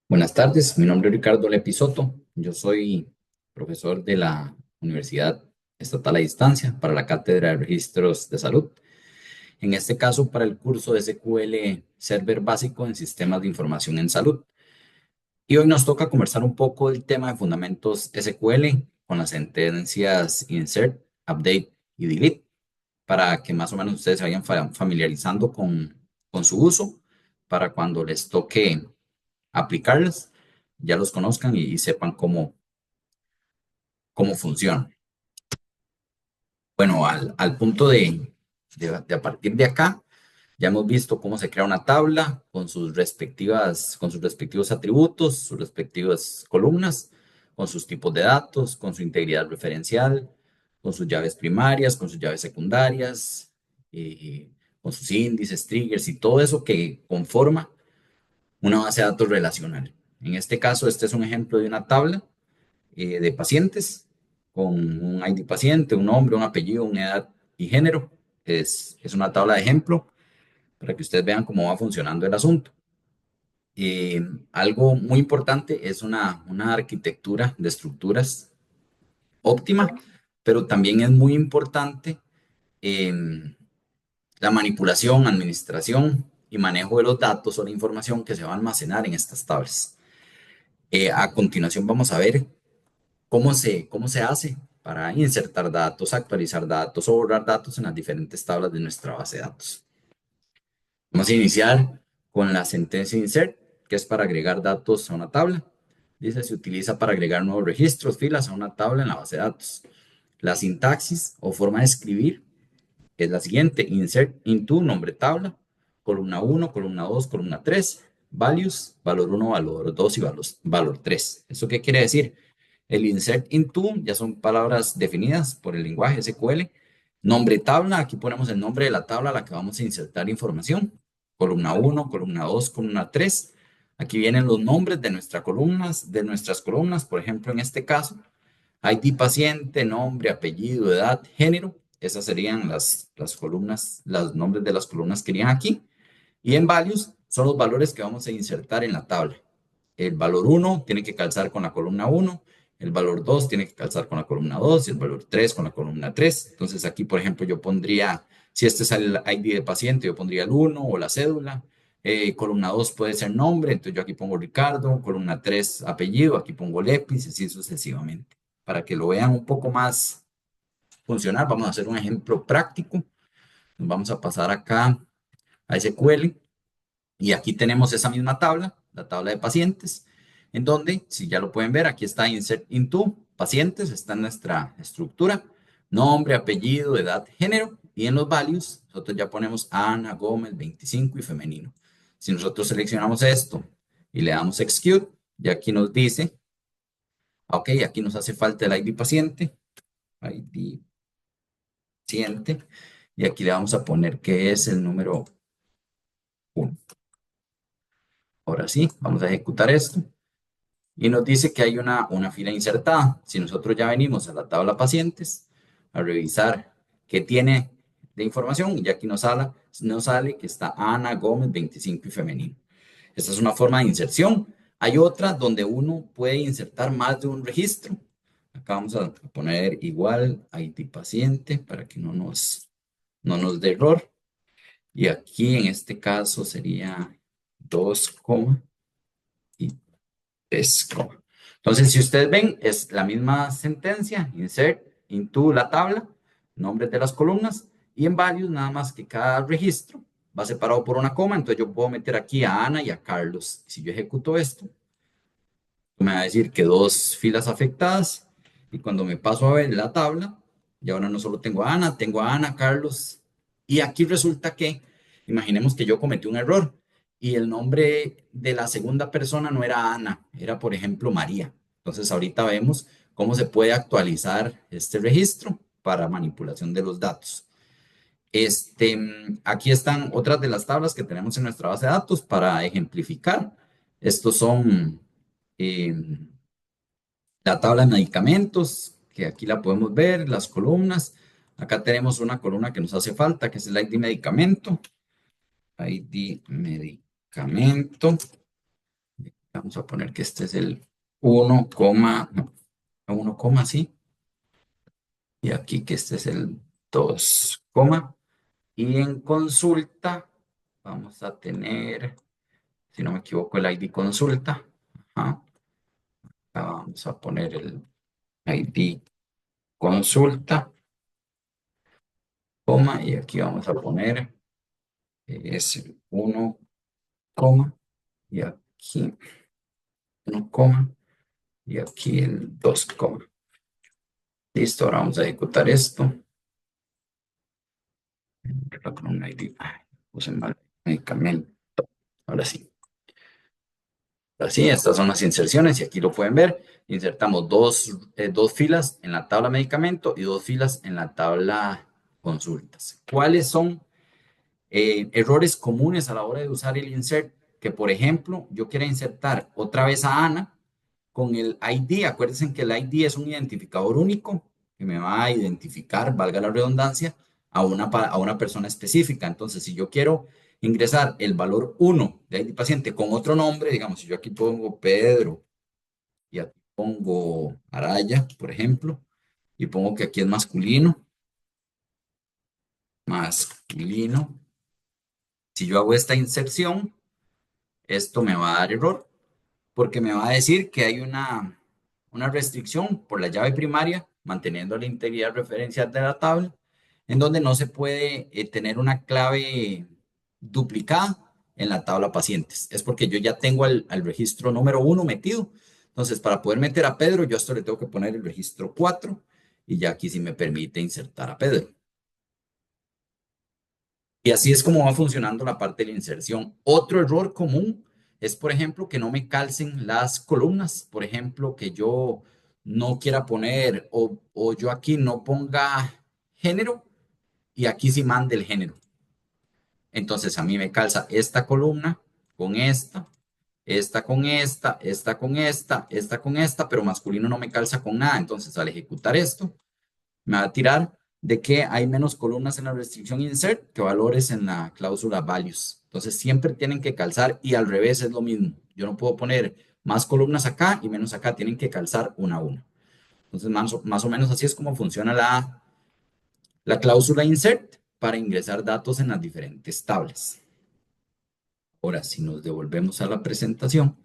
Buenas tardes, mi nombre es Ricardo Lepisoto. Yo soy profesor de la Universidad Estatal a Distancia para la Cátedra de Registros de Salud. En este caso, para el curso de SQL Server Básico en Sistemas de Información en Salud. Y hoy nos toca conversar un poco del tema de fundamentos SQL con las sentencias insert, update y delete para que más o menos ustedes se vayan familiarizando con su uso para cuando les toque aplicarlas, ya los conozcan y sepan cómo funciona. Bueno, al punto de a partir de acá, ya hemos visto cómo se crea una tabla con sus respectivos atributos, sus respectivas columnas, con sus tipos de datos, con su integridad referencial, con sus llaves primarias, con sus llaves secundarias, con sus índices, triggers y todo eso que conforma una base de datos relacional. En este caso, este es un ejemplo de una tabla de pacientes con un ID paciente, un nombre, un apellido, una edad y género. Es una tabla de ejemplo para que ustedes vean cómo va funcionando el asunto. Eh, Algo muy importante es una arquitectura de estructuras óptima, pero también es muy importante eh, la manipulación, administración y manejo de los datos o la información que se va a almacenar en estas tablas. A continuación vamos a ver cómo se hace para insertar datos, actualizar datos o borrar datos en las diferentes tablas de nuestra base de datos. Vamos a iniciar con la sentencia insert, que es para agregar datos a una tabla. Dice, se utiliza para agregar nuevos registros, filas a una tabla en la base de datos. La sintaxis o forma de escribir es la siguiente: insert into, nombre tabla, columna 1, columna 2, columna 3, values, valor 1, valor 2 y valor 3. ¿Eso qué quiere decir? El insert into ya son palabras definidas por el lenguaje SQL. Nombre tabla, aquí ponemos el nombre de la tabla a la que vamos a insertar información. Columna 1, columna 2, columna 3. Aquí vienen los nombres de nuestras columnas. Por ejemplo, en este caso, ID paciente, nombre, apellido, edad, género. Esas serían las columnas, los nombres de las columnas que irían aquí. Y en values son los valores que vamos a insertar en la tabla. El valor 1 tiene que calzar con la columna 1, el valor 2 tiene que calzar con la columna 2 y el valor 3 con la columna 3. Entonces aquí, por ejemplo, yo pondría, si este es el ID de paciente, yo pondría el 1 o la cédula. Columna 2 puede ser nombre, entonces yo aquí pongo Ricardo. Columna 3 apellido, aquí pongo Lepis, y así sucesivamente. Para que lo vean un poco más funcional, vamos a hacer un ejemplo práctico. Nos vamos a pasar acá a SQL. Y aquí tenemos esa misma tabla, la tabla de pacientes, en donde, si ya lo pueden ver, aquí está Insert Into, pacientes, está en nuestra estructura, nombre, apellido, edad, género, y en los values, nosotros ya ponemos Ana, Gómez, 25 y femenino. Si nosotros seleccionamos esto y le damos Execute, ya aquí nos dice, ok, aquí nos hace falta el ID paciente, y aquí le vamos a poner que es el número 1. Ahora sí, vamos a ejecutar esto. Y nos dice que hay una fila insertada. Si nosotros ya venimos a la tabla pacientes a revisar qué tiene de información, y aquí nos sale que está Ana Gómez 25 y femenino. Esta es una forma de inserción. Hay otra donde uno puede insertar más de un registro. Acá vamos a poner igual ID paciente para que no nos dé error. Y aquí en este caso sería 2, y es como. Entonces, si ustedes ven, es la misma sentencia, insert into la tabla, nombres de las columnas, y en varios, nada más que cada registro va separado por una coma. Entonces yo puedo meter aquí a Ana y a Carlos. Si yo ejecuto esto, me va a decir que dos filas afectadas, y cuando me paso a ver la tabla, y ahora no solo tengo a Ana, Carlos, y aquí resulta que, imaginemos que yo cometí un error y el nombre de la segunda persona no era Ana, era por ejemplo María. Entonces ahorita vemos cómo se puede actualizar este registro para manipulación de los datos. Aquí están otras de las tablas que tenemos en nuestra base de datos para ejemplificar. Estos son eh, la tabla de medicamentos, que aquí la podemos ver, las columnas. Acá tenemos una columna que nos hace falta, que es el ID medicamento. ID medicamento. Vamos a poner que este es el 1, no, 1, sí. Y aquí que este es el 2, y en consulta vamos a tener, si no me equivoco, el ID consulta. Ajá. Vamos a poner el ID consulta, y aquí vamos a poner es el 1, y aquí 1, y aquí el 2, Listo, ahora vamos a ejecutar esto. Con un ID. Ay, puse mal medicamento. Ahora sí. Así, estas son las inserciones y aquí lo pueden ver. Insertamos dos filas en la tabla medicamento y dos filas en la tabla consultas. ¿Cuáles son errores comunes a la hora de usar el insert? Que, por ejemplo, yo quiera insertar otra vez a Ana con el ID. Acuérdense que el ID es un identificador único que me va a identificar, valga la redundancia, a una persona específica. Entonces, si yo quiero ingresar el valor 1 de ID paciente con otro nombre, digamos, si yo aquí pongo Pedro y aquí pongo Araya, por ejemplo, y pongo que aquí es masculino, si yo hago esta inserción, esto me va a dar error porque me va a decir que hay una restricción por la llave primaria, manteniendo la integridad referencial de la tabla, en donde no se puede tener una clave duplicada en la tabla pacientes. Es porque yo ya tengo al registro número 1 metido. Entonces, para poder meter a Pedro, yo a esto le tengo que poner el registro 4 y ya aquí sí me permite insertar a Pedro. Y así es como va funcionando la parte de la inserción. Otro error común es, por ejemplo, que no me calcen las columnas. Por ejemplo, que yo no quiera poner o yo aquí no ponga género y aquí sí mande el género. Entonces a mí me calza esta columna con esta con esta con esta con esta, pero masculino no me calza con nada. Entonces al ejecutar esto, me va a tirar de que hay menos columnas en la restricción insert que valores en la cláusula values. Entonces siempre tienen que calzar y al revés es lo mismo. Yo no puedo poner más columnas acá y menos acá, tienen que calzar una a una. Entonces más o menos así es como funciona la cláusula insert para ingresar datos en las diferentes tablas. Ahora, si nos devolvemos a la presentación,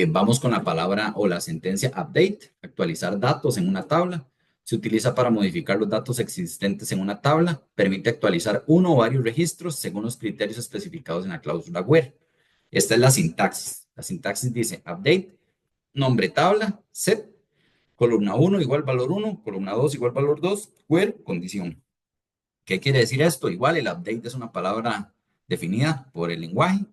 vamos con la palabra o la sentencia update, actualizar datos en una tabla. Se utiliza para modificar los datos existentes en una tabla. Permite actualizar uno o varios registros según los criterios especificados en la cláusula where. Esta es la sintaxis. La sintaxis dice update, nombre tabla, set, columna 1 igual valor 1, columna 2 igual valor 2, where, condición. ¿Qué quiere decir esto? Igual el update es una palabra definida por el lenguaje.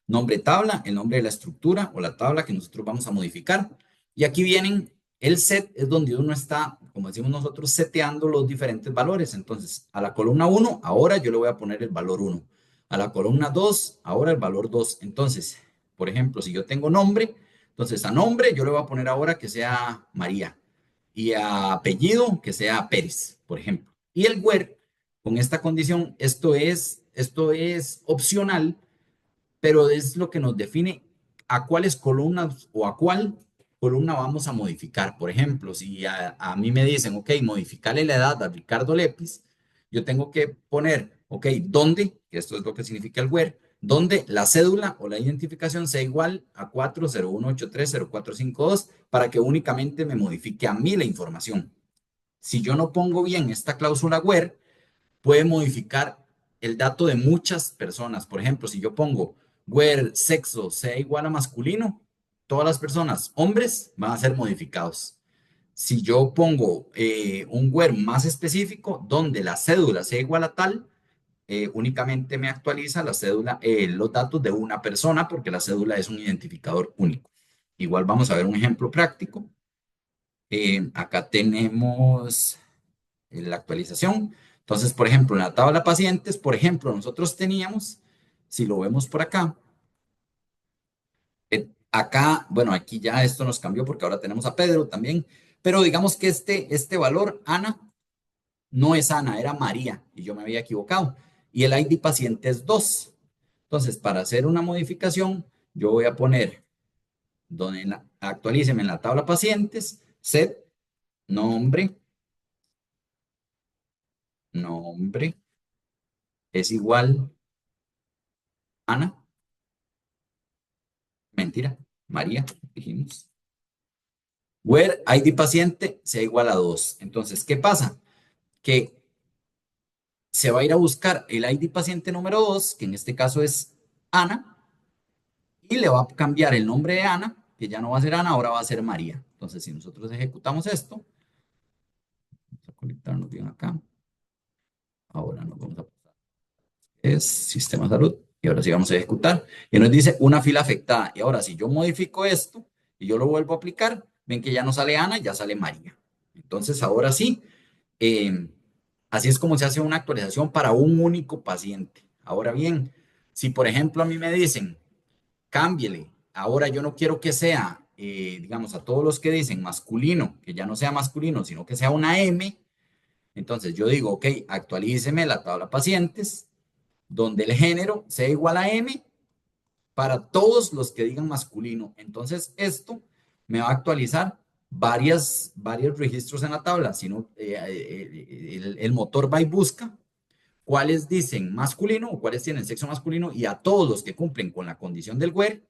Nombre tabla, el nombre de la estructura o la tabla que nosotros vamos a modificar. Y aquí vienen, el set es donde uno está, como decimos nosotros, seteando los diferentes valores. Entonces, a la columna 1, ahora yo le voy a poner el valor 1. A la columna 2, ahora el valor 2. Entonces, por ejemplo, si yo tengo nombre, entonces a nombre yo le voy a poner ahora que sea María. Y a apellido que sea Pérez, por ejemplo. Y el where con esta condición, esto es opcional, pero es lo que nos define a cuáles columnas o a cuál columna vamos a modificar. Por ejemplo, si a mí me dicen, ok, modificarle la edad a Ricardo Lepis, yo tengo que poner, ok, ¿dónde? Que esto es lo que significa el where, donde la cédula o la identificación sea igual a 401830452 para que únicamente me modifique a mí la información. Si yo no pongo bien esta cláusula where, puede modificar el dato de muchas personas. Por ejemplo, si yo pongo where sexo sea igual a masculino, todas las personas, hombres, van a ser modificados. Si yo pongo un where más específico, donde la cédula sea igual a tal, únicamente me actualiza la cédula, los datos de una persona, porque la cédula es un identificador único. Igual vamos a ver un ejemplo práctico. Acá tenemos la actualización. Entonces, por ejemplo, en la tabla pacientes, por ejemplo, nosotros teníamos, si lo vemos por acá, acá, bueno, aquí ya esto nos cambió porque ahora tenemos a Pedro también, Pero digamos que este valor, Ana, no es Ana, era María, y yo me había equivocado. Y el ID paciente es 2. Entonces, para hacer una modificación, yo voy a poner, actualíceme en la tabla pacientes, set nombre, nombre es igual Ana, mentira, María, dijimos. Where ID paciente sea igual a 2. Entonces, ¿qué pasa? Que se va a ir a buscar el ID paciente número 2, que en este caso es Ana, y le va a cambiar el nombre de Ana, que ya no va a ser Ana, ahora va a ser María. Entonces, si nosotros ejecutamos esto, vamos a conectarnos bien acá. Ahora nos vamos a pasar. Es sistema de salud. Y ahora sí vamos a ejecutar. Y nos dice una fila afectada. Y ahora, si yo modifico esto y yo lo vuelvo a aplicar, ven que ya no sale Ana, ya sale María. Entonces, ahora sí, eh, así es como se hace una actualización para un único paciente. Ahora bien, si por ejemplo a mí me dicen, cámbiele. Ahora yo no quiero que sea, digamos, a todos los que dicen masculino, que ya no sea masculino, sino que sea una M. Entonces yo digo, ok, actualíceme la tabla pacientes, donde el género sea igual a M para todos los que digan masculino. Entonces esto me va a actualizar varios registros en la tabla, sino el motor va y busca cuáles dicen masculino o cuáles tienen sexo masculino y a todos los que cumplen con la condición del where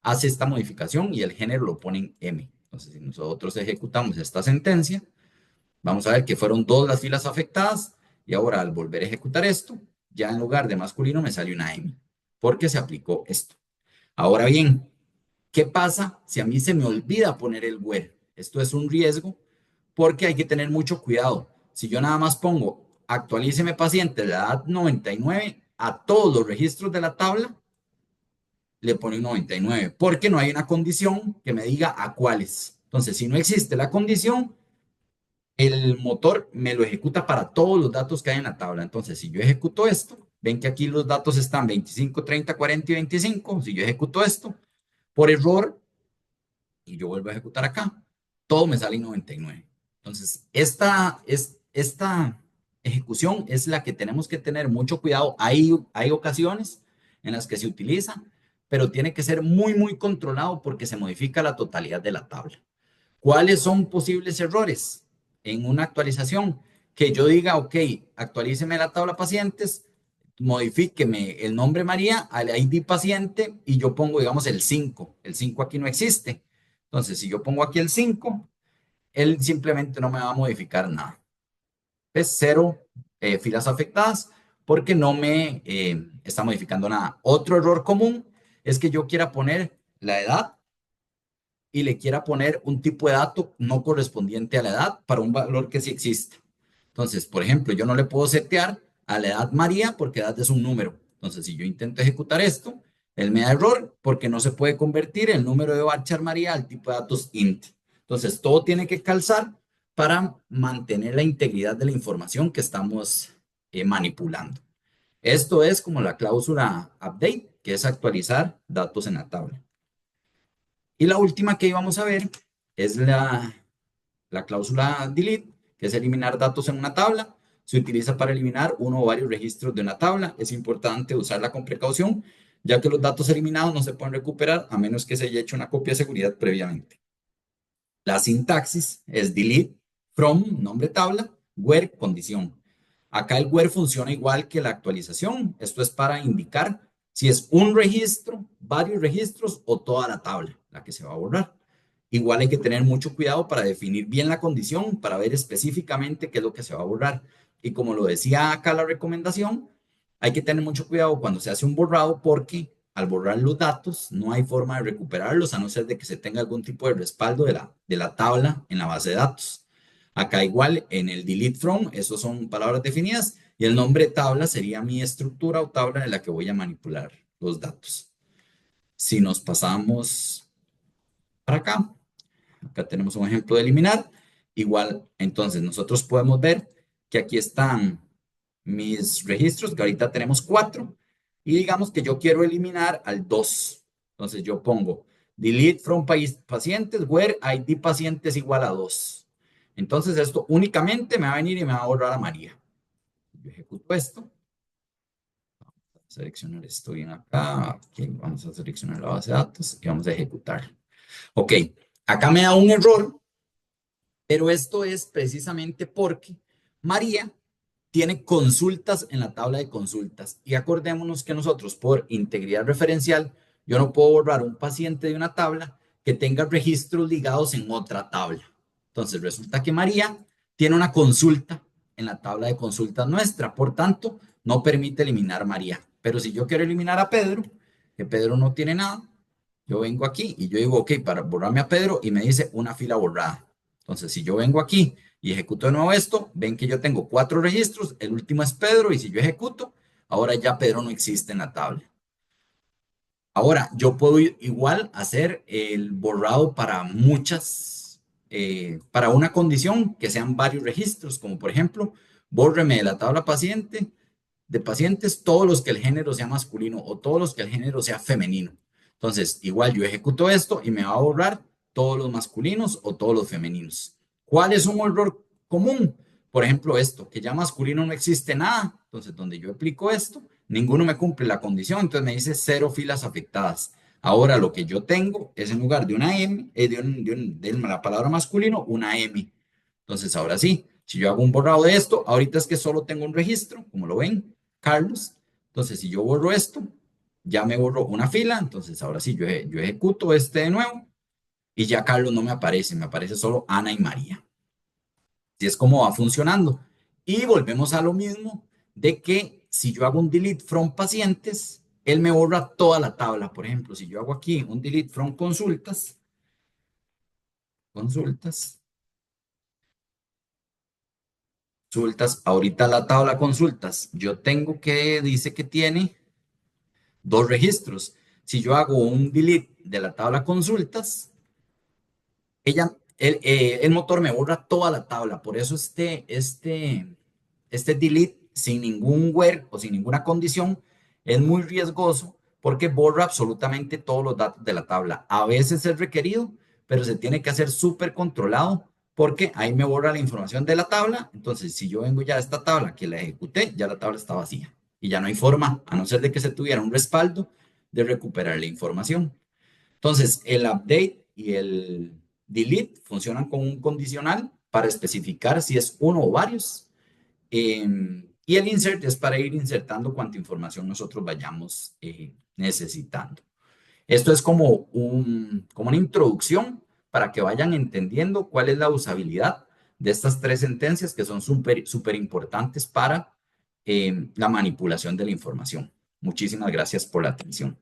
hace esta modificación y el género lo pone en M. Entonces, si nosotros ejecutamos esta sentencia, vamos a ver que fueron 2 las filas afectadas y ahora al volver a ejecutar esto, ya en lugar de masculino me sale una M, porque se aplicó esto. Ahora bien, ¿qué pasa si a mí se me olvida poner el where? Esto es un riesgo porque hay que tener mucho cuidado. Si yo nada más pongo actualíceme paciente de la edad 99 a todos los registros de la tabla, le pone un 99, porque no hay una condición que me diga a cuáles. Entonces, si no existe la condición, el motor me lo ejecuta para todos los datos que hay en la tabla. Entonces, si yo ejecuto esto, ven que aquí los datos están 25, 30, 40 y 25. Si yo ejecuto esto, por error, y yo vuelvo a ejecutar acá, todo me sale en 99. Entonces, esta ejecución es la que tenemos que tener mucho cuidado. Hay ocasiones en las que se utiliza, pero tiene que ser muy, muy controlado porque se modifica la totalidad de la tabla. ¿Cuáles son posibles errores en una actualización? Que yo diga, ok, actualíceme la tabla pacientes, modifíqueme el nombre María al ID paciente y yo pongo, digamos, el 5. El 5 aquí no existe. Entonces, si yo pongo aquí el 5, él simplemente no me va a modificar nada. Es cero filas afectadas porque no me está modificando nada. Otro error común es que yo quiera poner la edad y le quiera poner un tipo de dato no correspondiente a la edad para un valor que sí existe. Entonces, por ejemplo, yo no le puedo setear a la edad María porque edad es un número. Entonces, si yo intento ejecutar esto, él me da error porque no se puede convertir el número de varchar María al tipo de datos int. Entonces, todo tiene que calzar para mantener la integridad de la información que estamos manipulando. Esto es como la cláusula update, que es actualizar datos en la tabla. Y la última que íbamos a ver es la cláusula delete, que es eliminar datos en una tabla. Se utiliza para eliminar uno o varios registros de una tabla. Es importante usarla con precaución, ya que los datos eliminados no se pueden recuperar a menos que se haya hecho una copia de seguridad previamente. La sintaxis es delete from, nombre tabla, where, condición. Acá el where funciona igual que la actualización. Esto es para indicar si es un registro, varios registros o toda la tabla la que se va a borrar. Igual hay que tener mucho cuidado para definir bien la condición, para ver específicamente qué es lo que se va a borrar. Y como lo decía acá la recomendación, hay que tener mucho cuidado cuando se hace un borrado porque al borrar los datos no hay forma de recuperarlos a no ser de que se tenga algún tipo de respaldo de la tabla en la base de datos. Acá igual en el delete from, esos son palabras definidas y el nombre tabla sería mi estructura o tabla en la que voy a manipular los datos. Si nos pasamos para acá, acá tenemos un ejemplo de eliminar. Igual, entonces nosotros podemos ver que aquí están mis registros, que ahorita tenemos 4, y digamos que yo quiero eliminar al 2. Entonces yo pongo delete from pacientes, where ID pacientes igual a 2. Entonces esto únicamente me va a venir y me va a borrar a María. Yo ejecuto esto. Seleccionar esto bien acá. Aquí vamos a seleccionar la base de datos y vamos a ejecutar. Ok, acá me da un error, pero esto es precisamente porque María tiene consultas en la tabla de consultas. Y acordémonos que nosotros, por integridad referencial, yo no puedo borrar un paciente de una tabla que tenga registros ligados en otra tabla. Entonces, resulta que María tiene una consulta en la tabla de consultas nuestra, por tanto, no permite eliminar María. Pero si yo quiero eliminar a Pedro, que Pedro no tiene nada, yo vengo aquí y yo digo, ok, para borrarme a Pedro y me dice una fila borrada. Entonces, si yo vengo aquí y ejecuto de nuevo esto, ven que yo tengo 4 registros, el último es Pedro y si yo ejecuto, ahora ya Pedro no existe en la tabla. Ahora, yo puedo igual hacer el borrado para para una condición que sean varios registros, como por ejemplo, bórreme de la tabla paciente de pacientes todos los que el género sea masculino o todos los que el género sea femenino. Entonces, igual yo ejecuto esto y me va a borrar todos los masculinos o todos los femeninos. ¿Cuál es un error común? Por ejemplo, esto, que ya masculino no existe nada. Entonces, donde yo aplico esto, ninguno me cumple la condición. Entonces me dice 0 filas afectadas. Ahora lo que yo tengo es en lugar de una M, de la palabra masculino, una M. Entonces, ahora sí, si yo hago un borrado de esto, ahorita es que solo tengo un registro, como lo ven, Carlos. Entonces, si yo borro esto, ya me borro una fila. Entonces, ahora sí, yo ejecuto este de nuevo y ya Carlos no me aparece solo Ana y María. Así es como va funcionando. Y volvemos a lo mismo de que si yo hago un delete from pacientes, él me borra toda la tabla. Por ejemplo, si yo hago aquí un delete from consultas, consultas, consultas, ahorita la tabla consultas, yo tengo que, dice que tiene 2 registros. Si yo hago un delete de la tabla consultas, el motor me borra toda la tabla. Por eso este delete sin ningún where o sin ninguna condición es muy riesgoso porque borra absolutamente todos los datos de la tabla. A veces es requerido, pero se tiene que hacer súper controlado porque ahí me borra la información de la tabla. Entonces, si yo vengo ya a esta tabla que la ejecuté, ya la tabla está vacía y ya no hay forma, a no ser de que se tuviera un respaldo, de recuperar la información. Entonces, el update y el delete funcionan con un condicional para especificar si es uno o varios. Y el insert es para ir insertando cuanta información nosotros vayamos necesitando. Esto es como una introducción para que vayan entendiendo cuál es la usabilidad de estas 3 sentencias que son súper importantes para la manipulación de la información. Muchísimas gracias por la atención.